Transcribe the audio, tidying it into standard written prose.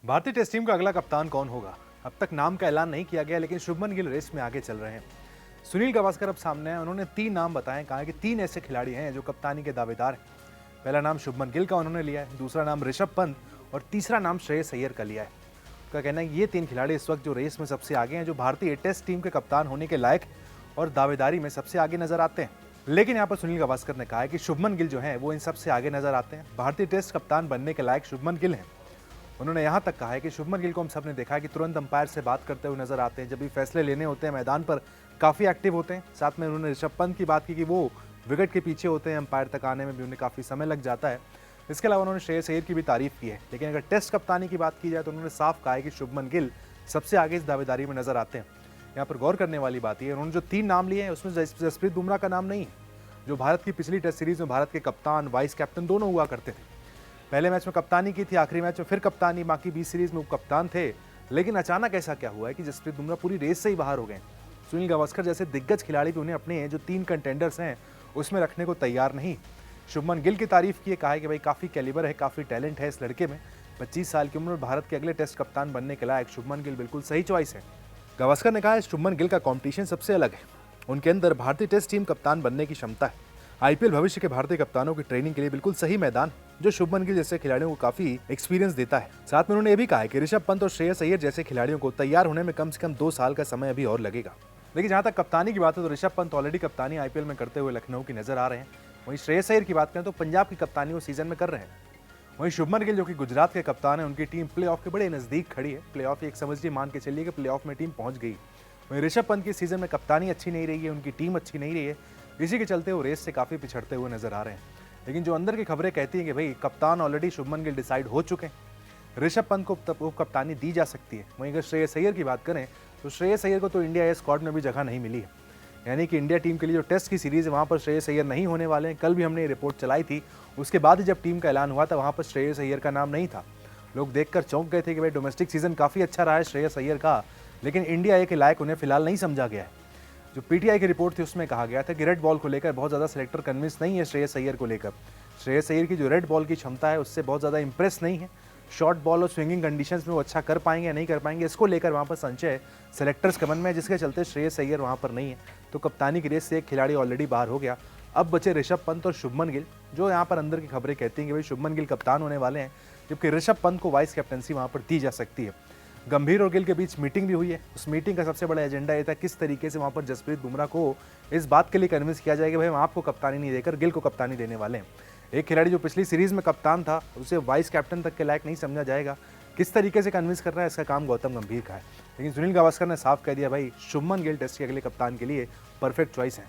भारतीय test team का अगला कप्तान कौन होगा? अब तक नाम का ऐलान नहीं किया गया, लेकिन शुभमन गिल रेस में आगे चल रहे हैं। सुनील गावस्कर अब सामने हैं। उन्होंने 3 नाम बताए, कहा कि 3 ऐसे खिलाड़ी हैं जो कप्तानी के दावेदार हैं। पहला नाम शुभमन गिल का उन्होंने लिया है, दूसरा नाम ऋषभ पंत और तीसरा नाम श्रेयस अय्यर का लिया है। उनका कहना है ये 3 खिलाड़ी इस वक्त जो रेस में सबसे आगे हैं, जो भारतीय टेस्ट टीम के कप्तान होने के लायक और दावेदारी में सबसे आगे नजर आते हैं। लेकिन यहाँ पर सुनील गावस्कर ने कहा है कि शुभमन गिल जो है वो इन सबसे आगे नजर आते हैं। भारतीय टेस्ट कप्तान बनने के लायक शुभमन गिल हैं। उन्होंने यहाँ तक कहा है कि शुभमन गिल को हम सब ने देखा है कि तुरंत अंपायर से बात करते हुए नजर आते हैं। जब भी फैसले लेने होते हैं मैदान पर काफ़ी एक्टिव होते हैं। साथ में उन्होंने ऋषभ पंत की बात की कि वो विकेट के पीछे होते हैं, अंपायर तक आने में भी उन्हें काफ़ी समय लग जाता है। इसके अलावा उन्होंने श्रेयस अय्यर की भी तारीफ की है। लेकिन अगर टेस्ट कप्तानी की बात की जाए तो उन्होंने साफ कहा है कि शुभमन गिल सबसे आगे इस दावेदारी में नजर आते हैं। यहाँ पर गौर करने वाली बात यह है, उन्होंने जो 3 नाम लिए हैं उसमें जसप्रीत बुमराह का नाम नहीं है, जो भारत की पिछली टेस्ट सीरीज में भारत के कप्तान वाइस कैप्टन दोनों हुआ करते थे। पहले मैच में कप्तानी की थी, आखिरी मैच में फिर कप्तानी, बाकी 20 सीरीज में वो कप्तान थे। लेकिन अचानक ऐसा क्या हुआ है कि जसप्रीत बुमराह पूरी रेस से ही बाहर हो गए। सुनील गावस्कर जैसे दिग्गज खिलाड़ी भी उन्हें अपने जो 3 कंटेंडर्स हैं उसमें रखने को तैयार नहीं। शुभमन गिल की तारीफ की, कहा है कि भाई काफ़ी कैलिबर है, काफ़ी टैलेंट है इस लड़के में। 25 साल की उम्र में भारत के अगले टेस्ट कप्तान बनने के लायक शुभमन गिल बिल्कुल सही चॉइस है। गावस्कर ने कहा शुभमन गिल का कॉम्पिटिशन सबसे अलग है। उनके अंदर भारतीय टेस्ट टीम कप्तान बनने की क्षमता है। आईपीएल भविष्य के भारतीय कप्तानों की ट्रेनिंग के लिए बिल्कुल सही मैदान जो शुभमन गिल जैसे खिलाड़ियों को काफी एक्सपीरियंस देता है। साथ में उन्होंने ये भी कहा है कि ऋषभ पंत और श्रेयस अय्यर जैसे खिलाड़ियों को तैयार होने में कम से कम 2 साल का समय अभी और लगेगा। लेकिन जहां तक कप्तानी की बात है तो ऋषभ पंत ऑलरेडी कप्तानी आईपीएल में करते हुए लखनऊ की नजर आ रहे हैं। वहीं श्रेयस अय्यर की बात करें तो पंजाब की कप्तानी वो सीजन में कर रहे हैं। वहीं शुभमन गिल जो कि गुजरात के कप्तान है, उनकी टीम प्लेऑफ के बड़े नजदीक खड़ी है। प्लेऑफ एक समझिए मान के चलिए कि प्लेऑफ में टीम पहुंच गई। वहीं ऋषभ पंत की सीजन में कप्तानी अच्छी नहीं रही है, उनकी टीम अच्छी नहीं रही है। इसी के चलते वो रेस से काफी पिछड़ते हुए नजर आ रहे हैं। लेकिन जो अंदर की खबरें कहती हैं कि भाई कप्तान ऑलरेडी शुभमन गिल डिसाइड हो चुके हैं, ऋषभ पंत को कप्तानी दी जा सकती है। वहीं अगर श्रेयस अय्यर की बात करें तो श्रेयस अय्यर को तो इंडिया ए स्क्वाड में भी जगह नहीं मिली है। यानी कि इंडिया टीम के लिए जो टेस्ट की सीरीज है वहाँ पर श्रेयस अय्यर नहीं होने वाले हैं। कल भी हमने ये रिपोर्ट चलाई थी, उसके बाद ही जब टीम का ऐलान हुआ था वहाँ पर श्रेयस अय्यर का नाम नहीं था। लोग देखकर चौंक गए थे कि भाई डोमेस्टिक सीजन काफ़ी अच्छा रहा है श्रेयस अय्यर का, लेकिन इंडिया ए के लायक उन्हें फिलहाल नहीं समझा गया है। जो पीटीआई की रिपोर्ट थी उसमें कहा गया था कि रेड बॉल को लेकर बहुत ज़्यादा सेलेक्टर कन्विंस नहीं है श्रेयस अय्यर को लेकर। श्रेयस अय्यर की जो रेड बॉल की क्षमता है उससे बहुत ज़्यादा इंप्रेस नहीं है। शॉर्ट बॉल और स्विंगिंग कंडीशंस में वो अच्छा कर पाएंगे या नहीं कर पाएंगे, इसको लेकर वहाँ पर संशय सेलेक्टर्स के मन में है, जिसके चलते श्रेयस अय्यर वहाँ पर नहीं है। तो कप्तानी की रेस से एक खिलाड़ी ऑलरेडी बाहर हो गया। अब बचे ऋषभ पंत और शुभमन गिल, जो यहाँ पर अंदर की खबरें कहती हैं कि भाई शुभमन गिल कप्तान होने वाले हैं, जबकि ऋषभ पंत को वाइस कैप्टनसी वहाँ पर दी जा सकती है। गंभीर और गिल के बीच मीटिंग भी हुई है। उस मीटिंग का सबसे बड़ा एजेंडा ये था किस तरीके से वहाँ पर जसप्रीत बुमराह को इस बात के लिए कन्विंस किया जाएगा भाई हम आपको कप्तानी नहीं देकर गिल को कप्तानी देने वाले हैं। एक खिलाड़ी जो पिछली सीरीज में कप्तान था उसे वाइस कैप्टन तक के लायक नहीं समझा जाएगा। किस तरीके से कन्विंस करना है इसका काम गौतम गंभीर का है। लेकिन सुनील गावस्कर ने साफ कह दिया भाई शुभमन गिल टेस्ट के अगले कप्तान के लिए परफेक्ट चॉइस है।